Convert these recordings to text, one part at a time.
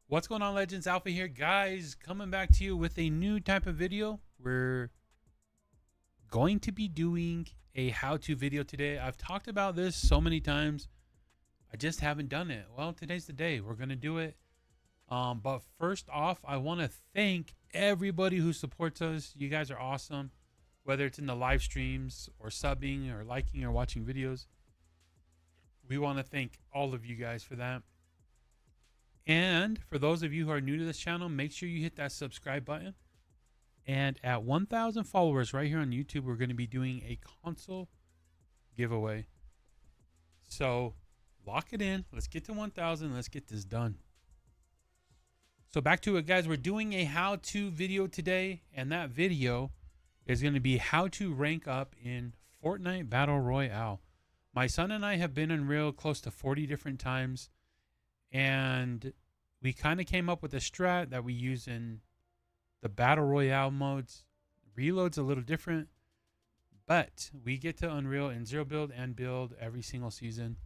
What's going on, Legends? Alpha here, guys, coming back to you with a new type of video. We're going to be doing a how-to video today. I've talked about this so many times, I just haven't done it. Well, today's the day. We're going to do it. But first off, I want to thank everybody who supports us. You guys are awesome, whether it's in the live streams or subbing or liking or watching videos. We want to thank all of you guys for that. And for those of you who are new to this channel, make sure you hit that subscribe button. And at 1,000 followers right here on YouTube, we're going to be doing a console giveaway. So lock it in. Let's get to 1,000. Let's get this done. So back to it, guys. We're doing a how-to video today. And that video is going to be how to rank up in Fortnite Battle Royale. My son and I have been in Unreal close to 40 different times. And we kind of came up with a strat that we use in the Battle Royale modes. Reload's a little different, but we get to Unreal in zero build and build every single season.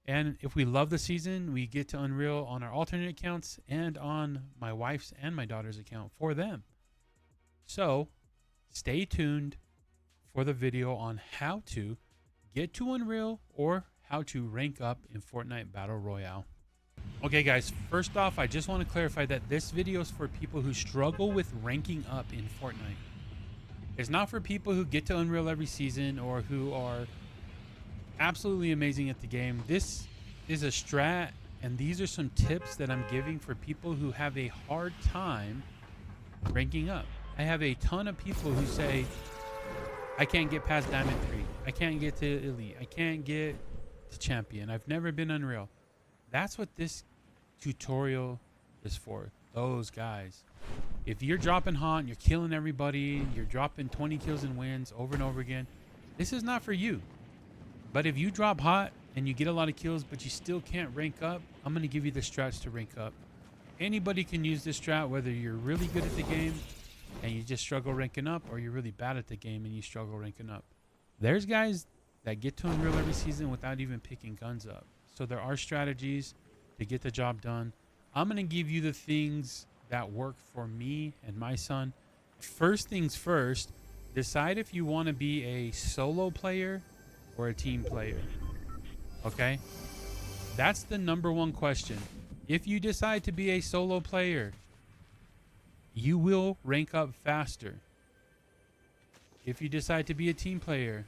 And if we love the season, we get to Unreal on our alternate accounts and on my wife's and my daughter's account for them. So stay tuned for the video on how to get to Unreal or how to rank up in Fortnite Battle Royale. Okay, guys, first off, I just want to clarify that this video is for people who struggle with ranking up in Fortnite. It's not for people who get to Unreal every season or who are absolutely amazing at the game. This is a strat, and these are some tips that I'm giving for people who have a hard time ranking up. I have a ton of people who say, I can't get past Diamond 3. I can't get to Elite. I can't get to Champion. I've never been Unreal. That's what this tutorial is for, those guys. If you're dropping hot and you're killing everybody, you're dropping 20 kills and wins over and over again, this is not for you. But if you drop hot and you get a lot of kills but you still can't rank up, I'm going to give you the strats to rank up. Anybody can use this strat, whether you're really good at the game and you just struggle ranking up, or you're really bad at the game and you struggle ranking up. There's guys that get to Unreal every season without even picking guns up. So there are strategies to get the job done. I'm going to give you the things that work for me and my son. First things first, decide if you want to be a solo player or a team player. Okay? That's the number one question. If you decide to be a solo player, you will rank up faster. If you decide to be a team player,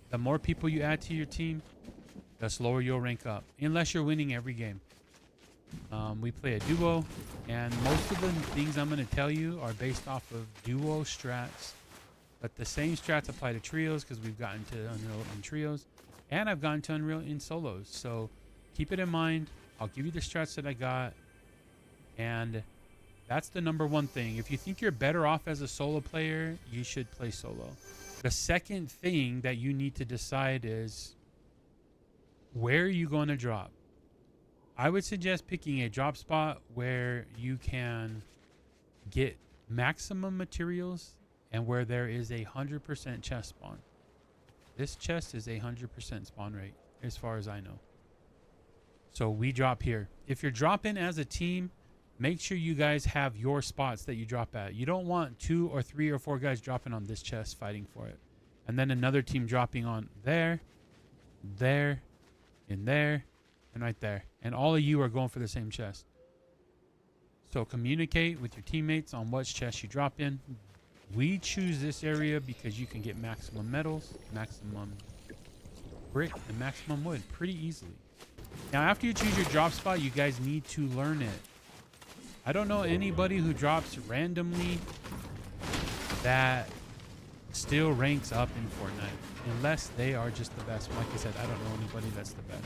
the more people you add to your team, the slower you'll rank up, unless you're winning every game. We play a duo, and most of the things I'm going to tell you are based off of duo strats, but the same strats apply to trios because we've gotten to Unreal in trios, and I've gotten to Unreal in solos. So keep it in mind. I'll give you the strats that I got, and that's the number one thing. If you think you're better off as a solo player, you should play solo. The second thing that you need to decide is, where are you going to drop? I would suggest picking a drop spot where you can get maximum materials and where there is a 100% chest spawn. This chest is a 100% spawn rate as far as I know. So we drop here. If you're dropping as a team, make sure you guys have your spots that you drop at. You don't want 2 or 3 or 4 guys dropping on this chest fighting for it, and then another team dropping on there, in there, and right there, and all of you are going for the same chest. So communicate with your teammates on what chest you drop in. We choose this area because you can get maximum metals, maximum brick, and maximum wood pretty easily. Now after you choose your drop spot, you guys need to learn it. I don't know anybody who drops randomly that still ranks up in Fortnite, unless they are just the best. Like I said, I don't know anybody that's the best.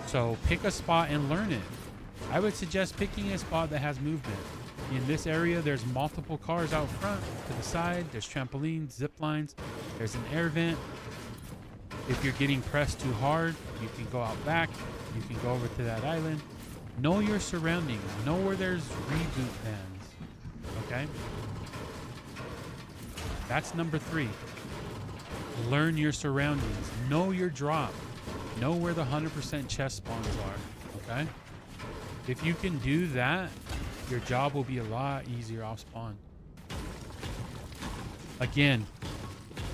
So pick a spot and learn it. I would suggest picking a spot that has movement. In this area, there's multiple cars out front, to the side. There's trampolines, zip lines. There's an air vent. If you're getting pressed too hard, you can go out back. You can go over to that island. Know your surroundings. Know where there's reboot vans. Okay? That's number 3. Learn your surroundings. Know your drop. Know where the 100% chest spawns are. Okay? If you can do that, your job will be a lot easier off spawn. Again,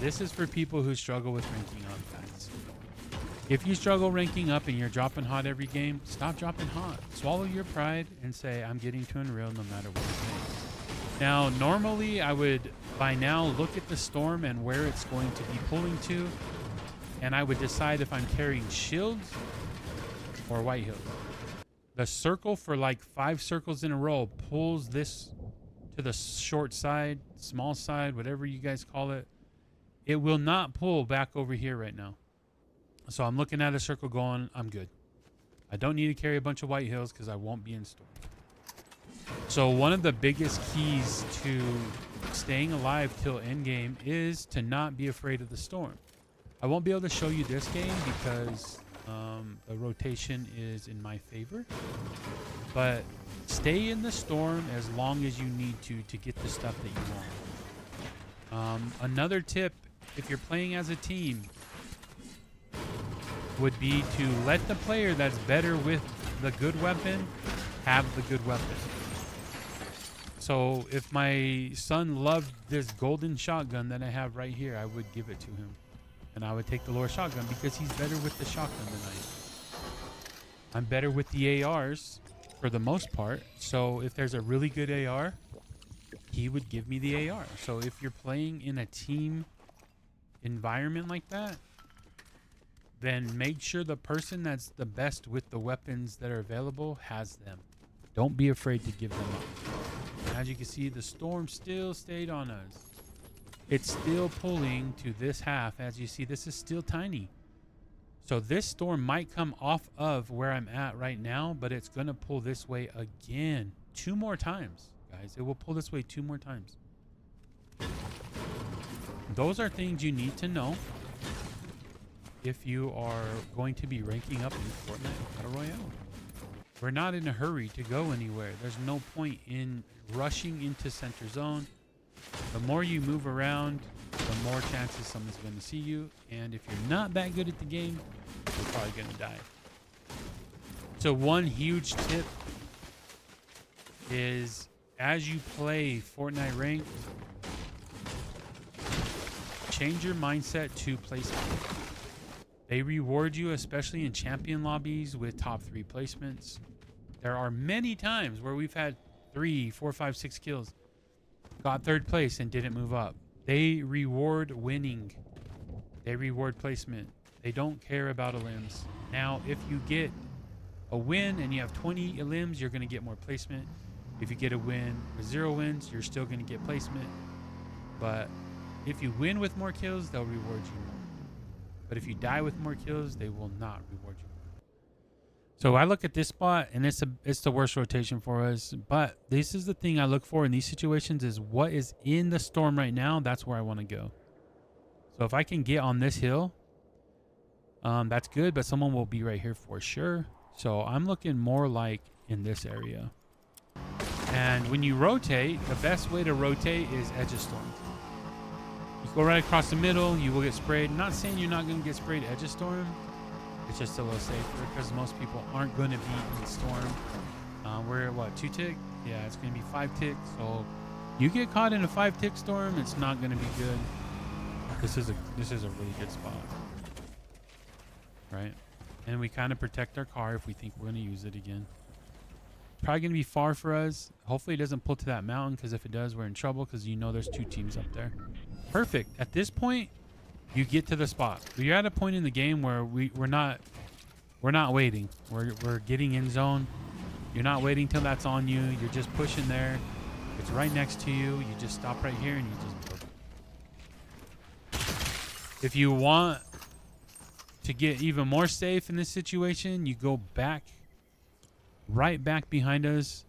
this is for people who struggle with ranking up, guys. If you struggle ranking up and you're dropping hot every game, stop dropping hot. Swallow your pride and say, I'm getting to Unreal no matter what it takes. Now, normally I would, by now, look at the storm and where it's going to be pulling to, and I would decide if I'm carrying shields or white hills. The circle for like 5 circles in a row pulls this to the short side, small side, whatever you guys call it. It will not pull back over here right now. So I'm looking at a circle going, I'm good. I don't need to carry a bunch of white hills because I won't be in storm. So one of the biggest keys to staying alive till end game is to not be afraid of the storm. I won't be able to show you this game because the rotation is in my favor. But stay in the storm as long as you need to get the stuff that you want. Another tip, if you're playing as a team, would be to let the player that's better with the good weapon have the good weapon. So if my son loved this golden shotgun that I have right here, I would give it to him. And I would take the lower shotgun because he's better with the shotgun than I am. I'm better with the ARs for the most part. So if there's a really good AR, he would give me the AR. So if you're playing in a team environment like that, then make sure the person that's the best with the weapons that are available has them. Don't be afraid to give them up. As you can see, the storm still stayed on us. It's still pulling to this half. As you see, this is still tiny. So this storm might come off of where I'm at right now, but it's going to pull this way again 2 more times, guys. It will pull this way 2 more times. Those are things you need to know if you are going to be ranking up in Fortnite Battle Royale. We're not in a hurry to go anywhere. There's no point in rushing into center zone. The more you move around, the more chances someone's going to see you. And if you're not that good at the game, you're probably going to die. So one huge tip is, as you play Fortnite Ranked, change your mindset to placement. They reward you, especially in champion lobbies, with top 3 placements. There are many times where we've had 3, 4, 5, 6 kills, got 3rd place and didn't move up. They reward winning. They reward placement. They don't care about elims. Now, if you get a win and you have 20 elims, you're going to get more placement. If you get a win with 0 wins, you're still going to get placement. But if you win with more kills, they'll reward you more. But if you die with more kills, they will not reward you. So I look at this spot, and it's the worst rotation for us. But this is the thing I look for in these situations, is what is in the storm right now. That's where I want to go. So if I can get on this hill, that's good. But someone will be right here for sure. So I'm looking more like in this area. And when you rotate, the best way to rotate is edge of storm. You go right across the middle, you will get sprayed. Not saying you're not going to get sprayed edge of storm. It's just a little safer because most people aren't going to be in storm. We're at what, 2 tick? Yeah, it's going to be 5 tick. So you get caught in a 5 tick storm, it's not going to be good. This is a really good spot, right? And we kind of protect our car if we think we're going to use it again. Probably going to be far for us. Hopefully it doesn't pull to that mountain, because if it does, we're in trouble, because you know there's 2 teams up there. Perfect. At this point, you get to the spot. You're at a point in the game where we're not waiting. We're getting in zone. You're not waiting till that's on you. You're just pushing there. It's right next to you. You just stop right here and you just book. If you want to get even more safe in this situation, you go back, right back behind us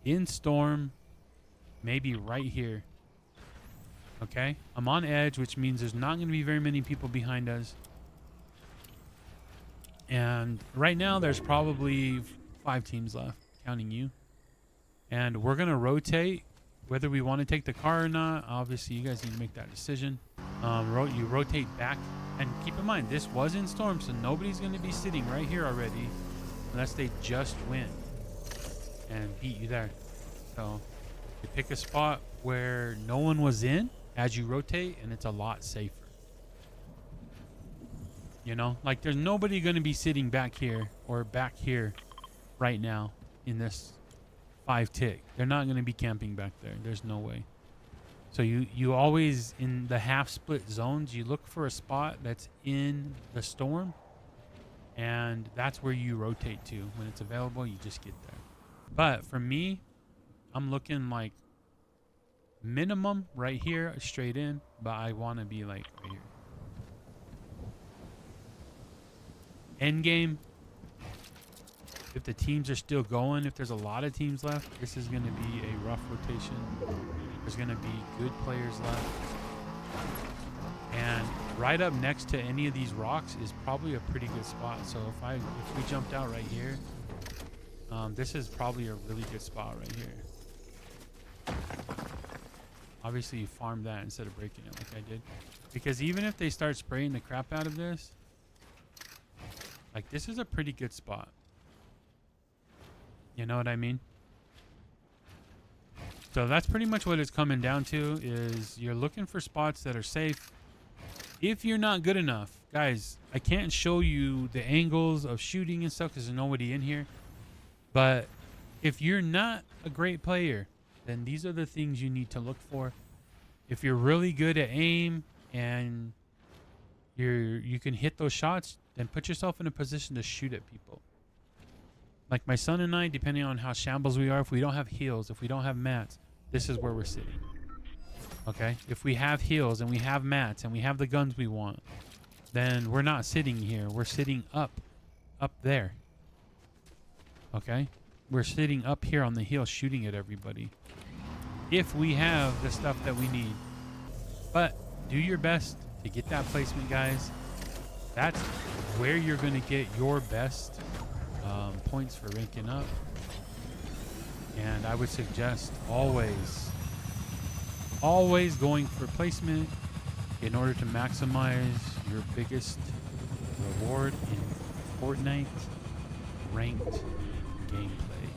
in storm, maybe right here. Okay, I'm on edge, which means there's not going to be very many people behind us. And right now there's probably 5 teams left, counting you. And we're going to rotate, whether we want to take the car or not. Obviously, you guys need to make that decision. You rotate back. And keep in mind, this was in storm, so nobody's going to be sitting right here already unless they just win. and beat you there. So you pick a spot where no one was in as you rotate, and it's a lot safer. You know, like there's nobody going to be sitting back here or back here right now in this 5 tick. They're not going to be camping back there. There's no way. So you always, in the half split zones, you look for a spot that's in the storm, and that's where you rotate to. When it's available, you just get there. But for me, I'm looking like minimum right here, straight in, but I want to be like right here. End game, if the teams are still going, if there's a lot of teams left, this is going to be a rough rotation. There's going to be good players left. And right up next to any of these rocks is probably a pretty good spot. So if we jumped out right here, this is probably a really good spot right here. Obviously, you farm that instead of breaking it like I did. Because even if they start spraying the crap out of this, like this is a pretty good spot. You know what I mean? So that's pretty much what it's coming down to, is you're looking for spots that are safe. If you're not good enough, guys, I can't show you the angles of shooting and stuff because there's nobody in here. But if you're not a great player, then these are the things you need to look for. If you're really good at aim and you can hit those shots, then put yourself in a position to shoot at people. Like my son and I, depending on how shambles we are, if we don't have heals, if we don't have mats, this is where we're sitting. Okay? If we have heals and we have mats and we have the guns we want, then we're not sitting here. We're sitting up there. Okay? We're sitting up here on the hill shooting at everybody. If we have the stuff that we need. But do your best to get that placement, guys. That's where you're going to get your best points for ranking up. And I would suggest always going for placement in order to maximize your biggest reward in Fortnite ranked gameplay.